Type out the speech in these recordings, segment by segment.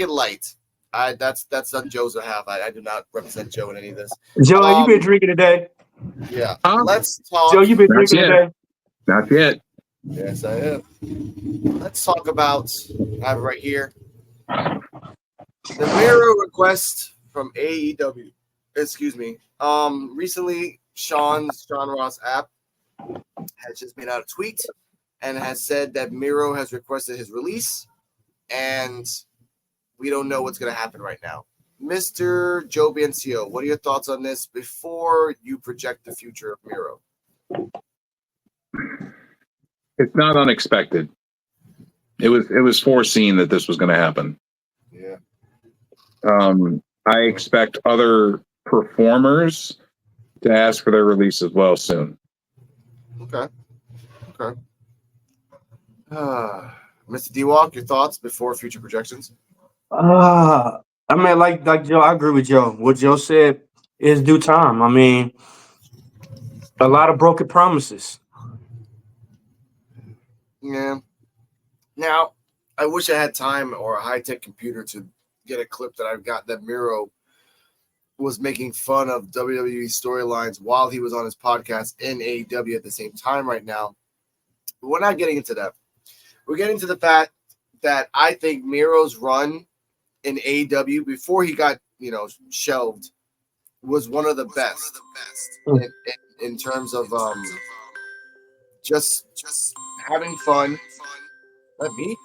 it light. That's on Joe's behalf. I do not represent Joe in any of this. Joe, you been drinking today? Yeah. Huh? Let's talk. Joe, you been That's drinking it. today? That's it. Yes, I am. Let's talk about. I have it right here. The Miro request from AEW. Excuse me. Recently, Sean Ross app has just made out a tweet and has said that Miro has requested his release, and we don't know what's going to happen right now. Mr. Joe Biancio, what are your thoughts on this before you project the future of Miro? It's not unexpected. It was foreseen that this was going to happen. Yeah. I expect other performers to ask for their release as well soon. Okay. Mr. D-Walk, your thoughts before future projections? I mean, like Joe, I agree with Joe. What Joe said is due time. I mean, a lot of broken promises. Yeah. Now, I wish I had time or a high-tech computer to get a clip that I've got that Miro was making fun of WWE storylines while he was on his podcast in AEW at the same time right now. But we're not getting into that. We're getting to the fact that I think Miro's run in AEW before he got, shelved was one of the best in terms of just having fun. Is that me?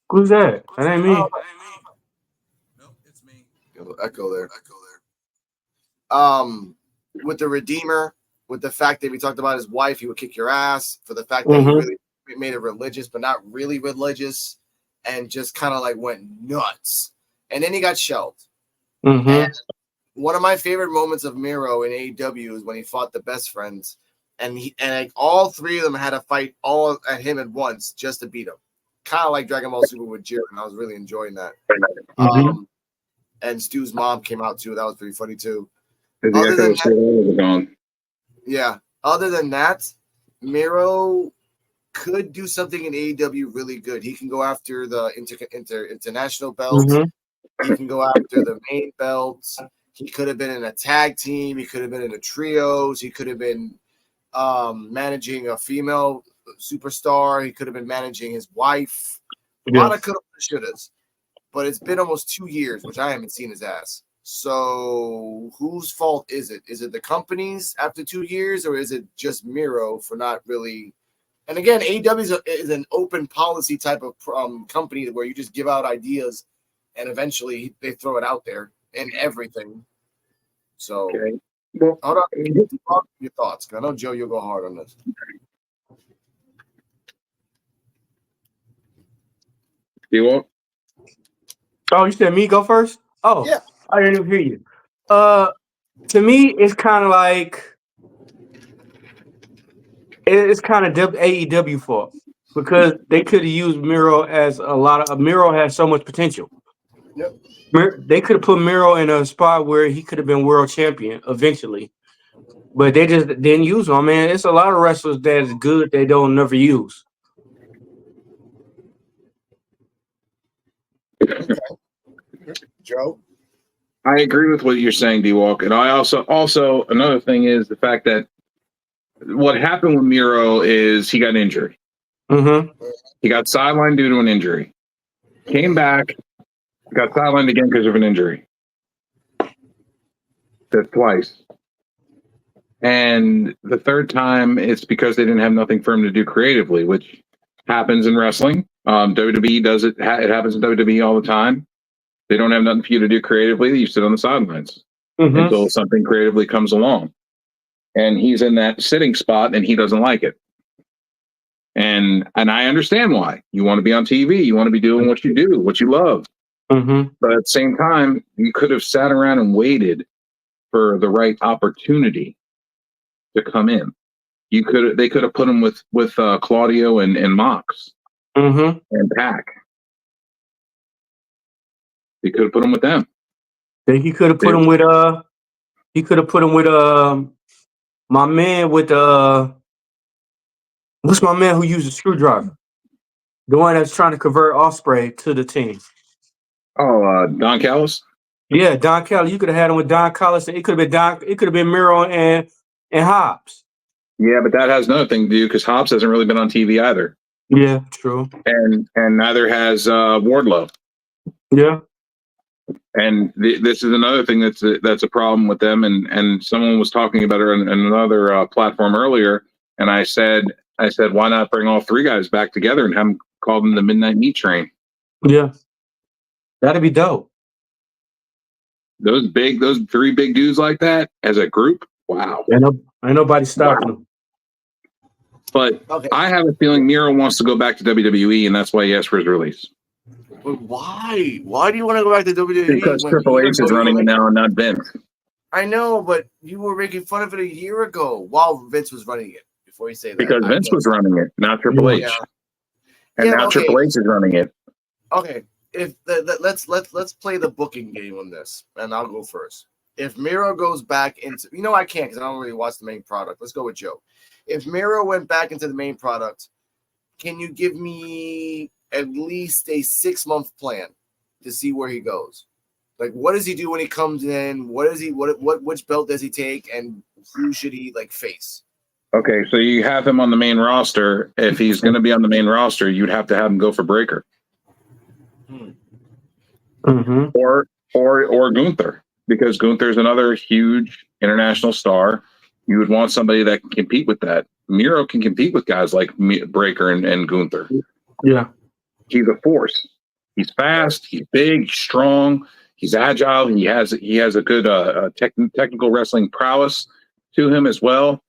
Who's that? That ain't me. No, it's me. Echo there. With the Redeemer, with the fact that we talked about his wife, he would kick your ass, for the fact that he really made it religious, but not really religious, and just kind of like went nuts. And then he got shelved. And one of my favorite moments of Miro in AEW is when he fought the Best Friends, and like all three of them had to fight all at him at once just to beat him. Kind of like Dragon Ball Super with Jiren, and I was really enjoying that. And Stu's mom came out too. That was pretty funny too. Other than that, Miro could do something in AEW really good. He can go after the international belt. He can go after the main belts. He could have been in a tag team. He could have been in a trios. He could have been managing a female superstar. He could have been managing his wife. A lot of could have, should-haves. But it's been almost 2 years, which I haven't seen his ass. So whose fault is it? Is it the companies after 2 years, or is it just Miro for not really? And again, AEW is an open policy type of company where you just give out ideas, and eventually they throw it out there and everything. So, well, hold on. Your thoughts? I know Joe, you'll go hard on this. You won't. Oh, you said me go first? Oh, yeah. I didn't even hear you. To me, it's kind of like it's kind of AEW fault because they could have used Miro as Miro has so much potential. Yep. They could have put Miro in a spot where he could have been world champion eventually, but they just didn't use him. Man, it's a lot of wrestlers that's good they don't never use. Joe? I agree with what you're saying, D-Walk. And I also another thing is the fact that what happened with Miro is he got injured. He got sidelined due to an injury. Came back, got sidelined again because of an injury. That's twice. And the third time, it's because they didn't have nothing for him to do creatively, which happens in wrestling. WWE does it. It happens in WWE all the time. They don't have nothing for you to do creatively. You sit on the sidelines until something creatively comes along. And he's in that sitting spot, and he doesn't like it. And I understand why. You want to be on TV. You want to be doing what you do, what you love. But at the same time, you could have sat around and waited for the right opportunity to come in. They could have put him with Claudio and Mox and Pac. He could have put him with them. He could have put him with my man with what's my man who used a screwdriver? The one that's trying to convert Ospreay to the team. Oh, Don Callis. Yeah, Don Callis. You could have had him with Don Callis. It could have been Don. It could have been Miro and Hobbs. Yeah, but that has another thing to do because Hobbs hasn't really been on TV either. Yeah, true. And neither has Wardlow. Yeah. And this is another thing that's a problem with them. And someone was talking about it on another platform earlier, and I said, why not bring all three guys back together and have them call them the Midnight Meat Train? Yeah, that'd be dope. Those three big dudes like that as a group, wow. Ain't nobody stopping them. But okay. I have a feeling Miro wants to go back to WWE, and that's why he asked for his release. But why? Why do you want to go back to WWE? Because Triple H is running it now and not Vince. I know, but you were making fun of it a year ago while Vince was running it. Before you say that, because Vince was running it, not Triple H, and now Triple H is running it. Okay, let's play the booking game on this, and I'll go first. If Miro goes back into, I can't because I don't really watch the main product. Let's go with Joe. If Miro went back into the main product, can you give me at least a 6-month plan to see where he goes? Like, what does he do when he comes in? Which belt does he take, and who should he face? Okay, so you have him on the main roster. If he's going to be on the main roster, you'd have to have him go for Breaker, or Gunther, because Gunther's another huge international star. You would want somebody that can compete with that. Miro can compete with guys like Breaker and Gunther. Yeah, he's a force. He's fast. He's big. He's strong. He's agile. He has a good technical wrestling prowess to him as well.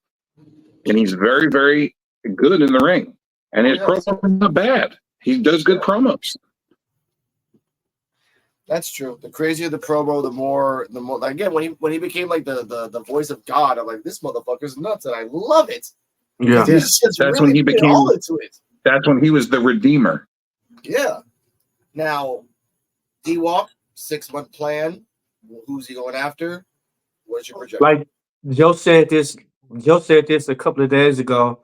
And he's very, very good in the ring. And his promos are not bad. He does good promos. That's true. The crazier the promo, the more. Again, when he became like the voice of God, I'm like, this motherfucker's nuts, and I love it. Yeah, that's really when he became. All into it. That's when he was the Redeemer. Yeah. Now, D-Walk, 6-month plan. Who's he going after? What's your projection? Like Joe said this a couple of days ago.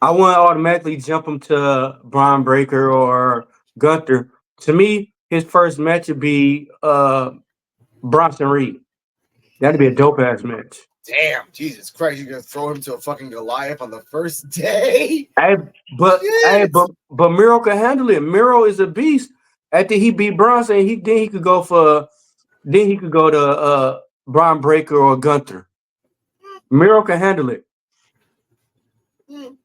I wouldn't automatically jump him to Braun Breaker or Gunther. To me, his first match would be Bronson Reed. That'd be a dope ass match. Damn, Jesus Christ! You're gonna throw him to a fucking Goliath on the first day? But Miro can handle it. Miro is a beast. After he beat Bronson, he could go to Braun Breaker or Gunther. Miro can handle it.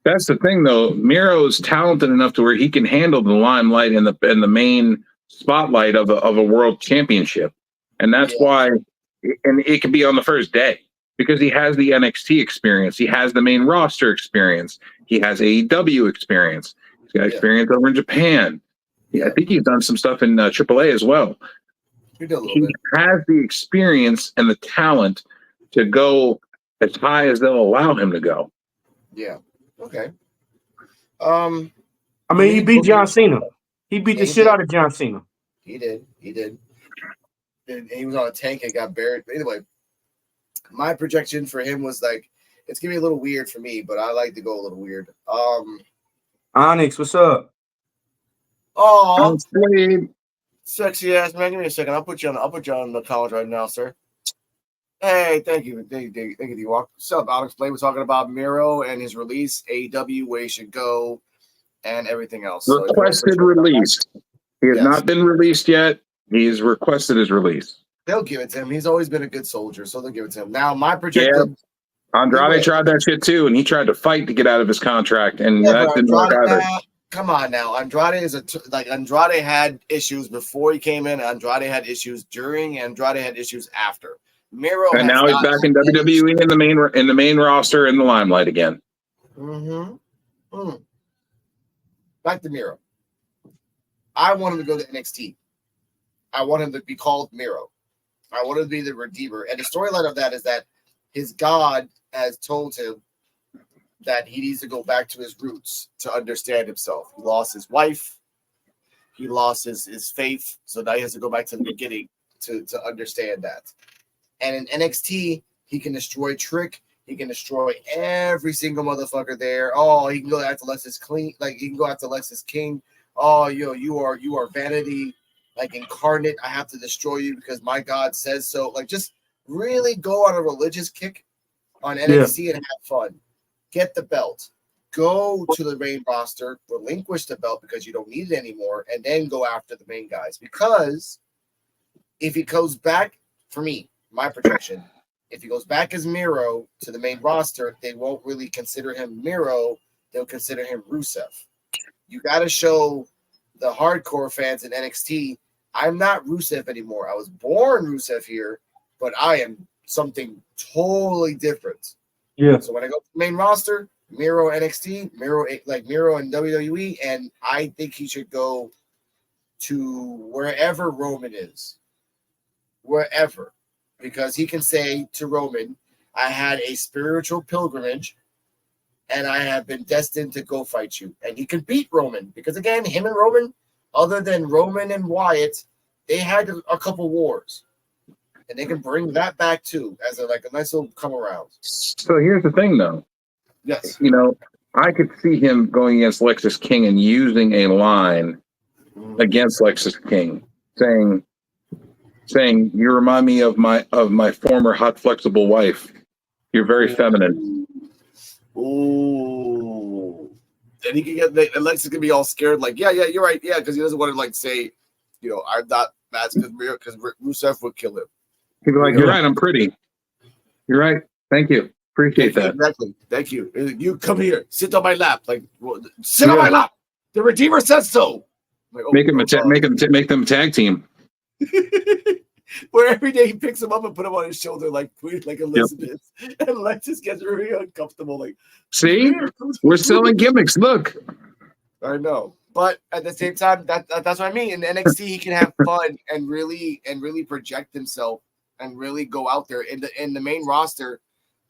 That's the thing, though. Miro is talented enough to where he can handle the limelight and the main spotlight of a world championship, and that's why. And it could be on the first day because he has the NXT experience, he has the main roster experience, he has AEW experience, he's got experience over in Japan. I think he's done some stuff in AAA as well. He has the experience and the talent to go as high as they'll allow him to go. Yeah. Okay. I mean, he beat John Cena. He beat the shit out of John Cena. He did. And he was on a tank and got buried. But anyway, my projection for him was it's gonna be a little weird for me, but I like to go a little weird. Onyx, what's up? Oh, sexy ass man. Give me a second. I'll put you on the college right now, sir. Hey, thank you, D-Walk. What's up, Alex Blade? We're talking about Miro and his release, AEW, where he should go, and everything else. Requested release. He has not been released yet. He's requested his release. They'll give it to him. He's always been a good soldier, so they'll give it to him. Now, my projected. Yeah. Andrade tried that shit too, and he tried to fight to get out of his contract, and that didn't work either. Come on now, Andrade is Andrade had issues before he came in. Andrade had issues during. Andrade had issues after. Miro, and now he's back in WWE in the main roster in the limelight again. Back to Miro. I want him to go to NXT. I want him to be called Miro. I want him to be the Redeemer. And the storyline of that is that his God has told him that he needs to go back to his roots to understand himself. He lost his wife. He lost his faith. So now he has to go back to the beginning to understand that. And in NXT, he can destroy Trick. He can destroy every single motherfucker there. Oh, he can go after Lexus Clean. He can go after Lexus King. Oh, you are vanity. like incarnate, I have to destroy you because my God says so. Like, just really go on a religious kick on NXT and have fun. Get the belt. Go to the main roster, relinquish the belt because you don't need it anymore, and then go after the main guys. Because if he goes back, for me, my projection, if he goes back as Miro to the main roster, they won't really consider him Miro. They'll consider him Rusev. You got to show the hardcore fans in NXT, I'm not Rusev anymore. I was born Rusev here, but I am something totally different. Yeah. So when I go to the main roster, Miro NXT, Miro in WWE, and I think he should go to wherever Roman is. Wherever. Because he can say to Roman, I had a spiritual pilgrimage and I have been destined to go fight you. And he can beat Roman. Because again, him and Roman, other than Roman and Wyatt, they had a couple wars. And they can bring that back too as a nice little come around. So here's the thing though. Yes. I could see him going against Lexus King and using a line against Lexus King, saying, you remind me of my former hot flexible wife. You're very feminine. Ooh. Then he can get Alexis can be all scared, like, yeah, you're right, yeah, because he doesn't want to say, I'm not mad because Rusev would kill him. He'd be like, you're right, I'm pretty. You're right. Thank you. Appreciate that. Exactly. Thank you. You come here, sit on my lap, sit on my lap. The Redeemer says so. Like, make them tag team. Where every day he picks him up and put him on his shoulder like Elizabeth, and Alexis gets really uncomfortable. Like, see, we're selling gimmicks. Look, I know, but at the same time, that's what I mean. In NXT, he can have fun and really project himself and really go out there. In the main roster,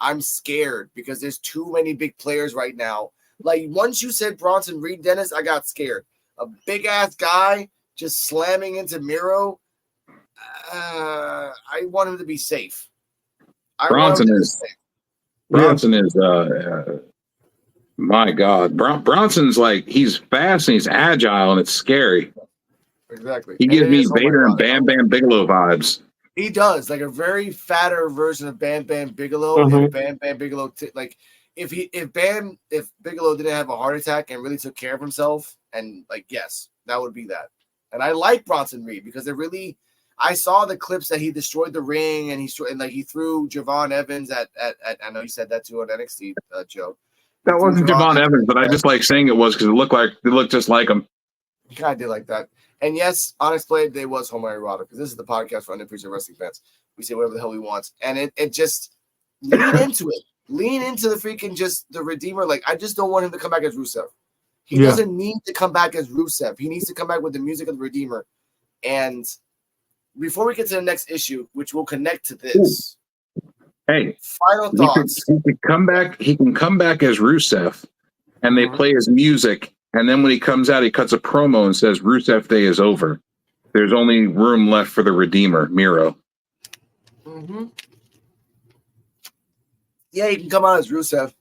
I'm scared because there's too many big players right now. Like, once you said Bronson Reed, Dennis, I got scared. A big ass guy just slamming into Miro. I want him to be safe. Bronson is my God. Bronson's he's fast and he's agile and it's scary. Exactly. He gives me Vader and Bam Bam Bigelow vibes. He does, like a very fatter version of Bam Bam Bigelow. Mm-hmm. If Bam Bam Bigelow, if Bigelow didn't have a heart attack and really took care of himself, and yes, that would be that. And I like Bronson Reed because I saw the clips that he destroyed the ring and he threw Javon Evans at I know you said that too on NXT, Joe. That wasn't Javon Evans, but I just like saying it was because it looked just like him. Kind of did like that. And yes, Unexplained Day was homoerotic because this is the podcast for unappreciated wrestling fans. We say whatever the hell we want. And it just lean into it. Lean into the freaking the Redeemer. I just don't want him to come back as Rusev. He doesn't need to come back as Rusev. He needs to come back with the music of the Redeemer. And before we get to the next issue, which will connect to this. Hey, final thoughts. He can come back as Rusev and they play his music. And then when he comes out, he cuts a promo and says, Rusev Day is over. There's only room left for the Redeemer, Miro. Mm-hmm. Yeah, he can come out as Rusev.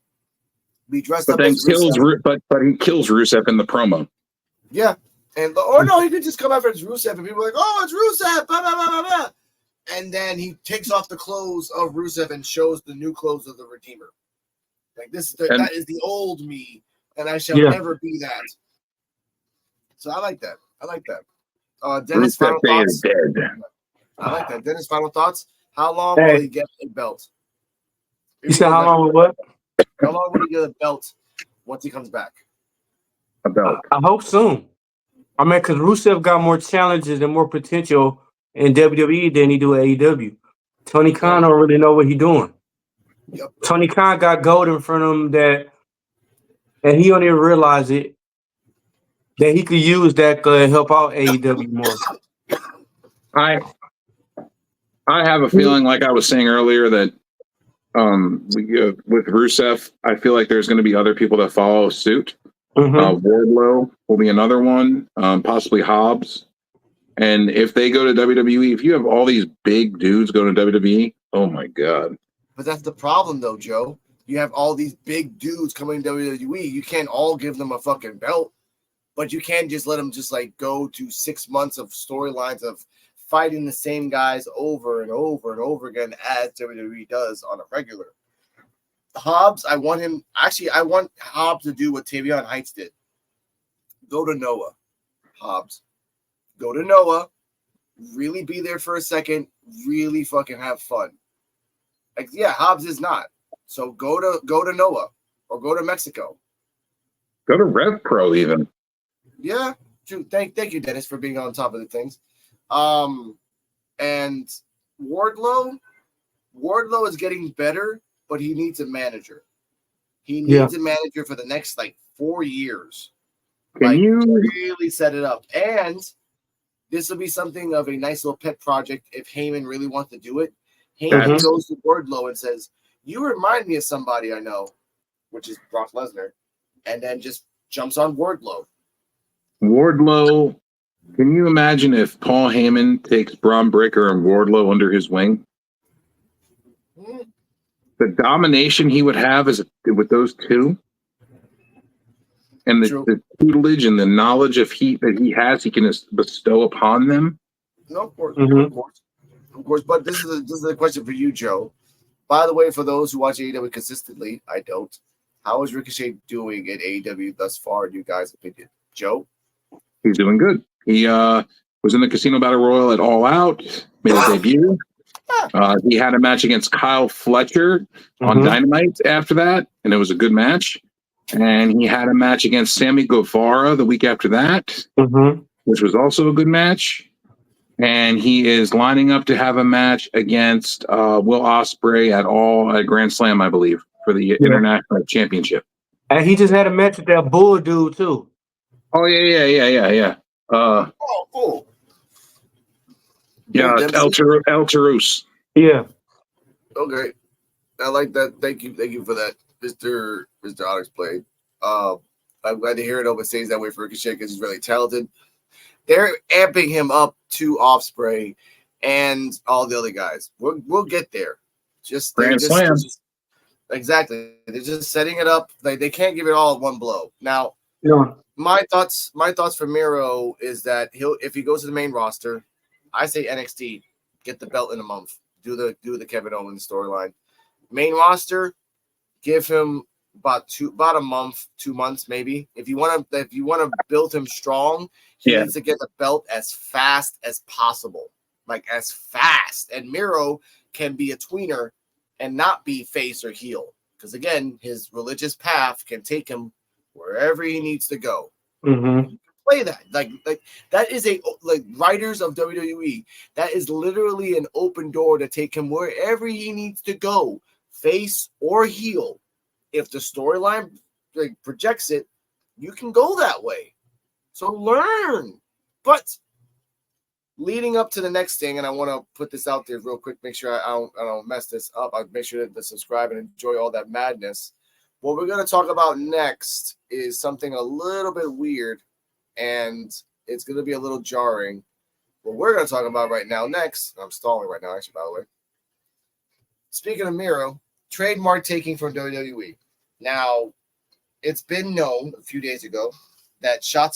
Be dressed up as Rusev. But he kills Rusev in the promo. Yeah. Or no, he could just come out as Rusev and people are like, oh, it's Rusev, blah, blah, blah, blah, blah. And then he takes off the clothes of Rusev and shows the new clothes of the Redeemer. That is the old me, and I shall never be that. So I like that. Dennis, final thoughts? Dead. I like that. Dennis, final thoughts? How long will he get a belt? You said how long will what? How long will he get a belt once he comes back? A belt. I hope soon. I mean, because Rusev got more challenges and more potential in WWE than he do at AEW. Tony Khan don't really know what he's doing. Yep. Tony Khan got gold in front of him and he don't even realize it, that he could use that to help out AEW more. I have a feeling, like I was saying earlier, that with Rusev, I feel like there's going to be other people that follow suit. Wardlow will be another one, possibly Hobbs. And if they go to WWE, if you have all these big dudes going to WWE, oh my God. But that's the problem, though, Joe. You have all these big dudes coming to WWE. You can't all give them a fucking belt. but you can't just let him just like go to 6 months of storylines of fighting the same guys over and over and over again as WWE does on a regular. Hobbs, I want Hobbs to do what Tavion Heights did. Go to Noah, Hobbs. Go to Noah. Really be there for a second. Really fucking have fun. Like, yeah, Hobbs is not. So go to Noah or go to Mexico. Go to Rev Pro even. Yeah, true. Thank you, Dennis, for being on top of the things. And Wardlow is getting better, but he needs a manager. He needs a manager for the next like 4 years. Can you really set it up? And this will be something of a nice little pet project if Heyman really wants to do it. Heyman goes to Wardlow and says, "You remind me of somebody I know," which is Brock Lesnar, and then just jumps on Wardlow. Wardlow, can you imagine if Paul Heyman takes Braun Breaker and Wardlow under his wing? The domination he would have with those two, and the tutelage and the knowledge that he has, he can bestow upon them. No, of course, of course. But this is a question for you, Joe. By the way, for those who watch AEW consistently, I don't. How is Ricochet doing at AEW thus far, in you guys' opinion? Joe? He's doing good. He was in the Casino Battle Royal at All Out, made a debut. He had a match against Kyle Fletcher on Dynamite after that, and it was a good match. And he had a match against Sammy Guevara the week after that, which was also a good match. And he is lining up to have a match against Will Ospreay at Grand Slam, I believe, for the International Championship. And he just had a match with that Bull dude too. Oh yeah. Cool. Yeah, El Tarus. Yeah. Okay. I like that. Thank you for that, Mr. Onyx Blade. I'm glad to hear it always stays that way for Ricochet because he's really talented. They're amping him up to Ospreay and all the other guys. We'll get there. Grand Slam. Exactly. They're just setting it up. They can't give it all at one blow. Now, my thoughts for Miro is that if he goes to the main roster, I say NXT, get the belt in a month. Do the Kevin Owens storyline. Main roster, give him about a month, 2 months maybe. If you want to build him strong, he needs to get the belt as fast as possible, like as fast. And Miro can be a tweener and not be face or heel, because again, his religious path can take him wherever he needs to go. Play that like that is writers of WWE. That is literally an open door to take him wherever he needs to go, face or heel. If the storyline projects it, you can go that way. So learn. But leading up to the next thing, and I want to put this out there real quick, make sure I don't mess this up. I'll make sure to subscribe and enjoy all that madness. What we're going to talk about next is something a little bit weird, and it's going to be a little jarring. What we're going to talk about right now next, I'm stalling right now, actually, by the way. Speaking of Miro, trademark taking from WWE. Now, it's been known a few days ago that Shotzi